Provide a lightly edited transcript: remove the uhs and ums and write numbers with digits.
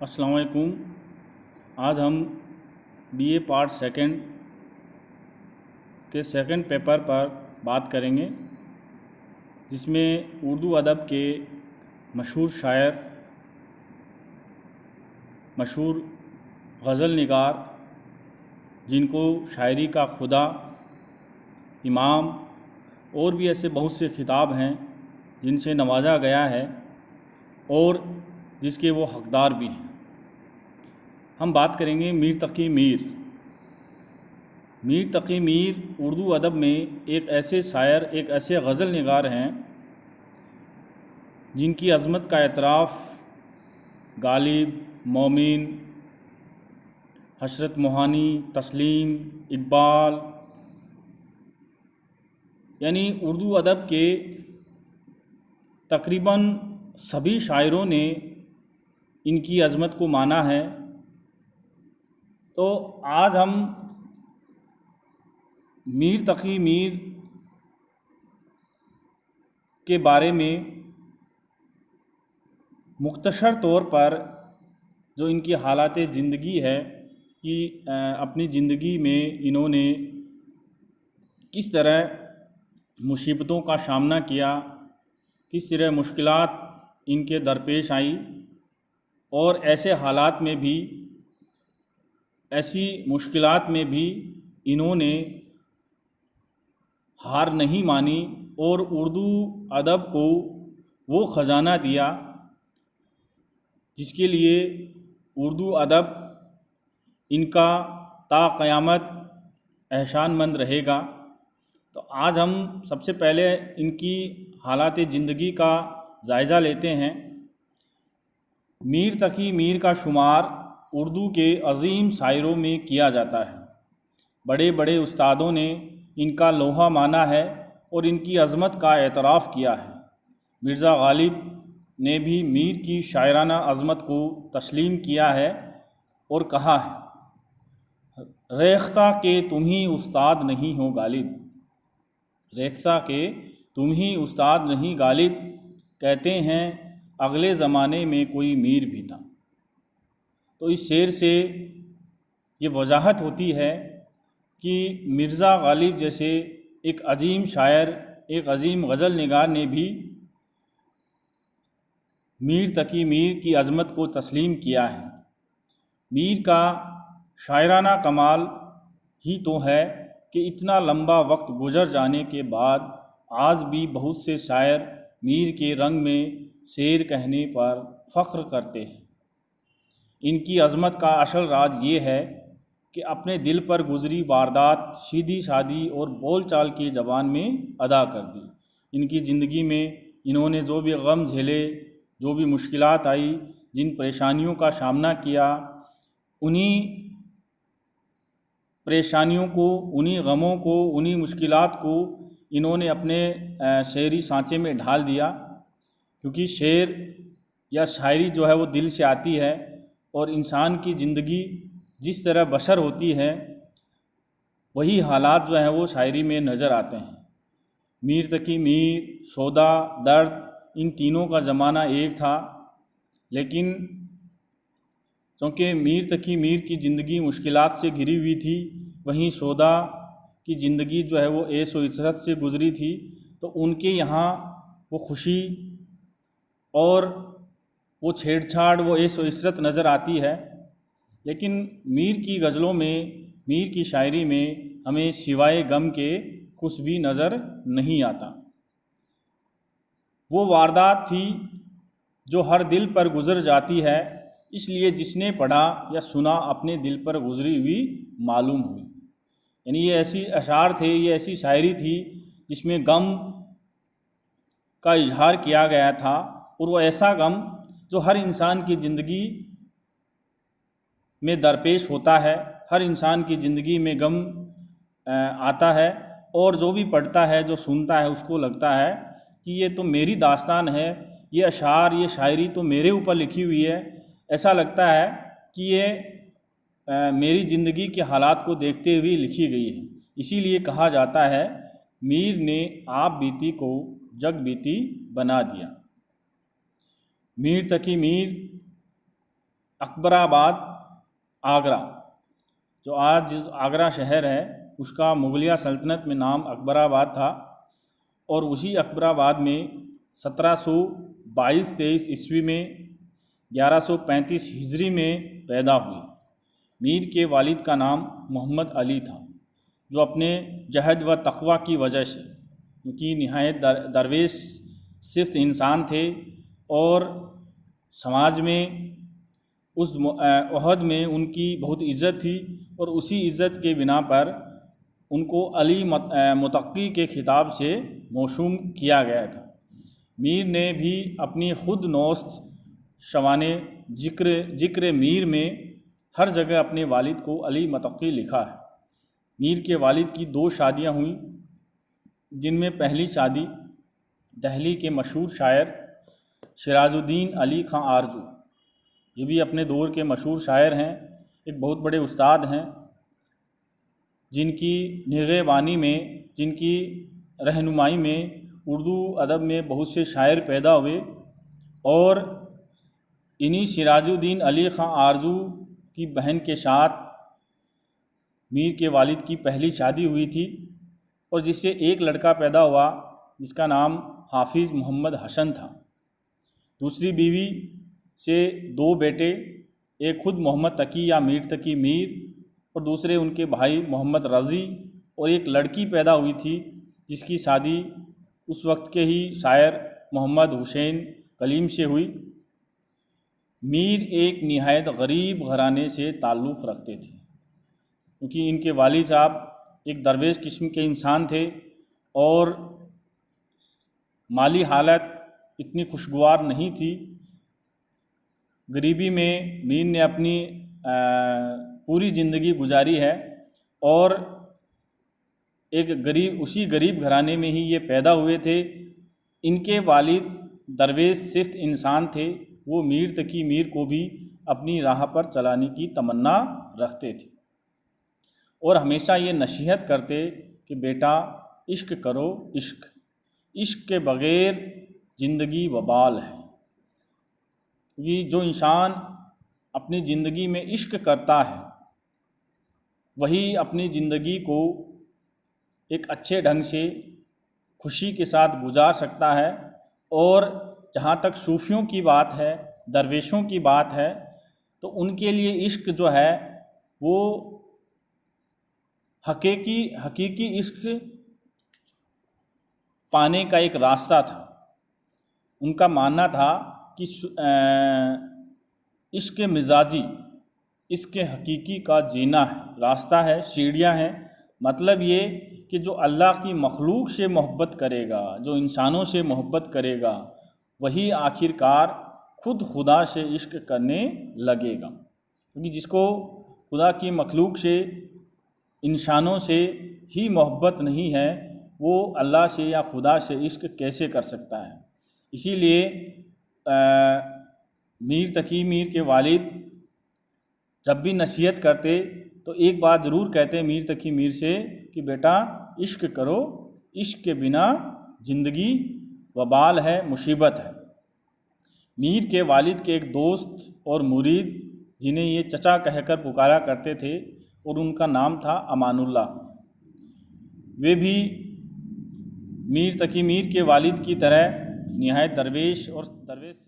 अस्सलाम वालेकुम। आज हम बीए पार्ट सेकंड के सेकंड पेपर पर बात करेंगे, जिसमें उर्दू अदब के मशहूर शायर, मशहूर गज़ल निगार, जिनको शायरी का खुदा, इमाम और भी ऐसे बहुत से खिताब हैं जिनसे नवाजा गया है और जिसके वो हकदार भी हैं। हम बात करेंगे मीर तकी मीर। मीर तकी मीर उर्दू अदब में एक ऐसे शायर, एक ऐसे गज़ल निगार हैं जिनकी अज़मत का एतराफ़ गालिब, मोमिन, हशरत मोहानी, तस्लीम, इकबाल, यानी उर्दू अदब के तकरीबन सभी शायरों ने इनकी अज़मत को माना है। तो आज हम मीर तकी मीर के बारे में मुख्तसर तौर पर जो इनकी हालात ज़िंदगी है कि अपनी ज़िंदगी में इन्होंने किस तरह मुसीबतों का सामना किया, किस तरह मुश्किलात इनके दरपेश आई और ऐसे हालात में भी, ऐसी मुश्किलात में भी इन्होंने हार नहीं मानी और उर्दू अदब को वो ख़जाना दिया जिसके लिए उर्दू अदब इनका ता क़यामत एहसानमंद रहेगा। तो आज हम सबसे पहले इनकी हालात ज़िंदगी का जायज़ा लेते हैं। मीर तकी मीर का शुमार उर्दू के अज़ीम शायरों में किया जाता है। बड़े बड़े उस्तादों ने इनका लोहा माना है और इनकी अज़मत का एतराफ़ किया है। मिर्ज़ा गालिब ने भी मीर की शायराना अज़मत को तस्लीम किया है और कहा है, रेख्ता के तुम ही उस्ताद नहीं हो गालिब, रेख्ता के तुम ही उस्ताद नहीं गालिब, कहते हैं अगले ज़माने में कोई मीर भी था। तो इस शेर से ये वजाहत होती है कि मिर्ज़ा गालिब जैसे एक अजीम शायर, एक अजीम गज़ल निगार ने भी मीर तकी मीर की अज़मत को तस्लीम किया है। मीर का शायराना कमाल ही तो है कि इतना लंबा वक्त गुजर जाने के बाद आज भी बहुत से शायर मीर के रंग में शेर कहने पर फ़ख्र करते हैं। इनकी अज़मत का असल राज ये है कि अपने दिल पर गुज़री वारदात सीधी सादी और बोल चाल की ज़बान में अदा कर दी। इनकी ज़िंदगी में इन्होंने जो भी गम झेले, जो भी मुश्किलात आई, जिन परेशानियों का सामना किया, उन्हीं परेशानियों को, उन्हीं गमों को, उन्हीं मुश्किलात को इन्होंने अपने शेरी सांचे में ढाल दिया। क्योंकि शेर या शायरी जो है वो दिल से आती है और इंसान की ज़िंदगी जिस तरह बसर होती है वही हालात जो हैं वो शायरी में नज़र आते हैं। मीर तकी मीर, सौदा, दर्द, इन तीनों का ज़माना एक था, लेकिन क्योंकि मीर तकी मीर की ज़िंदगी मुश्किलात से घिरी हुई थी, वहीं सौदा की ज़िंदगी जो है वो ऐश व इशरत से गुज़री थी, तो उनके यहाँ वो खुशी और वो छेड़छाड़, वो ऐश व इशरत नज़र आती है। लेकिन मीर की गज़लों में, मीर की शायरी में हमें सिवाय गम के कुछ भी नज़र नहीं आता। वो वारदात थी जो हर दिल पर गुज़र जाती है, इसलिए जिसने पढ़ा या सुना अपने दिल पर गुज़री हुई मालूम हुई। यानी ये ऐसी अशार थे, ये ऐसी शायरी थी जिसमें गम का इजहार किया गया था, और वो ऐसा गम जो हर इंसान की ज़िंदगी में दरपेश होता है। हर इंसान की ज़िंदगी में गम आता है और जो भी पढ़ता है, जो सुनता है, उसको लगता है कि ये तो मेरी दास्तान है, ये अशार, ये शायरी तो मेरे ऊपर लिखी हुई है। ऐसा लगता है कि ये मेरी ज़िंदगी के हालात को देखते हुए लिखी गई है। इसीलिए कहा जाता है, मीर ने आप बीती को जग बीती बना दिया। मीर तकी मीर अकबराबाद आगरा, जो आज आगरा शहर है उसका मुगलिया सल्तनत में नाम अकबराबाद था, और उसी अकबराबाद में 1722-23 ईस्वी में 1135 हिजरी में पैदा हुई। मीर के वालिद का नाम मोहम्मद अली था, जो अपने जहद व तक़वा की वजह से, क्योंकि निहायत दरवेश सिर्फ इंसान थे और समाज में उस अहद में उनकी बहुत इज़्ज़त थी, और उसी इज़्ज़त के बिना पर उनको अली मुतक़ी के खिताब से मौसूम किया गया था। मीर ने भी अपनी खुद नौस्त शवाने ज़िक्र मीर में हर जगह अपने वालिद को अली मुतक़ी लिखा है। मीर के वालिद की 2 शादियाँ हुई, जिनमें पहली शादी दहली के मशहूर शायर सिराजुद्दीन अली खां आरजू, ये भी अपने दौर के मशहूर शायर हैं, एक बहुत बड़े उस्ताद हैं, जिनकी निगहबानी में, जिनकी रहनुमाई में उर्दू अदब में बहुत से शायर पैदा हुए। और इन्हीं सिराजुद्दीन अली खां आरजू की बहन के साथ मीर के वालिद की पहली शादी हुई थी, और जिससे एक लड़का पैदा हुआ जिसका नाम हाफिज़ मोहम्मद हसन था। दूसरी बीवी से 2 बेटे, एक खुद मोहम्मद तकी या मीर तकी मीर, और दूसरे उनके भाई मोहम्मद रज़ी, और एक लड़की पैदा हुई थी जिसकी शादी उस वक्त के ही शायर मोहम्मद हुसैन कलीम से हुई। मीर एक निहायत गरीब घराने से ताल्लुक़ रखते थे, क्योंकि इनके वालिद साहब एक दरवेश किस्म के इंसान थे, और माली हालत इतनी खुशगवार नहीं थी। गरीबी में मीर ने अपनी पूरी ज़िंदगी गुजारी है, और उसी गरीब घराने में ही ये पैदा हुए थे। इनके वालिद दरवेश सिर्फ इंसान थे, वो मीर तकी मीर को भी अपनी राह पर चलाने की तमन्ना रखते थे, और हमेशा ये नसीहत करते कि बेटा इश्क करो, इश्क के बग़ैर ज़िंदगी वबाल है। ये जो इंसान अपनी ज़िंदगी में इश्क करता है वही अपनी ज़िंदगी को एक अच्छे ढंग से खुशी के साथ गुजार सकता है। और जहाँ तक सूफियों की बात है, दरवेशों की बात है, तो उनके लिए इश्क जो है वो हकीकी इश्क पाने का एक रास्ता था। उनका मानना था कि इश्क मिजाजी, इश्क हकीकी का जीना है, रास्ता है, सीढ़ियाँ हैं। मतलब ये कि जो अल्लाह की मखलूक से मोहब्बत करेगा, जो इंसानों से मोहब्बत करेगा, वही आखिरकार खुद खुदा से इश्क करने लगेगा। क्योंकि जिसको खुदा की मखलूक से, इंसानों से ही मोहब्बत नहीं है, वो अल्लाह से या खुदा से इश्क कैसे कर सकता है। इसीलिए मीर तकी मीर के वालिद जब भी नसीहत करते तो एक बात ज़रूर कहते मीर तकी मीर से कि बेटा इश्क करो, इश्क के बिना ज़िंदगी वबाल है, मुसीबत है। मीर के वालिद के एक दोस्त और मुरीद, जिन्हें ये चचा कहकर पुकारा करते थे, और उनका नाम था अमानुल्लाह, वे भी मीर तकी मीर के वालिद की तरह निहायत दरवेश और दरवेश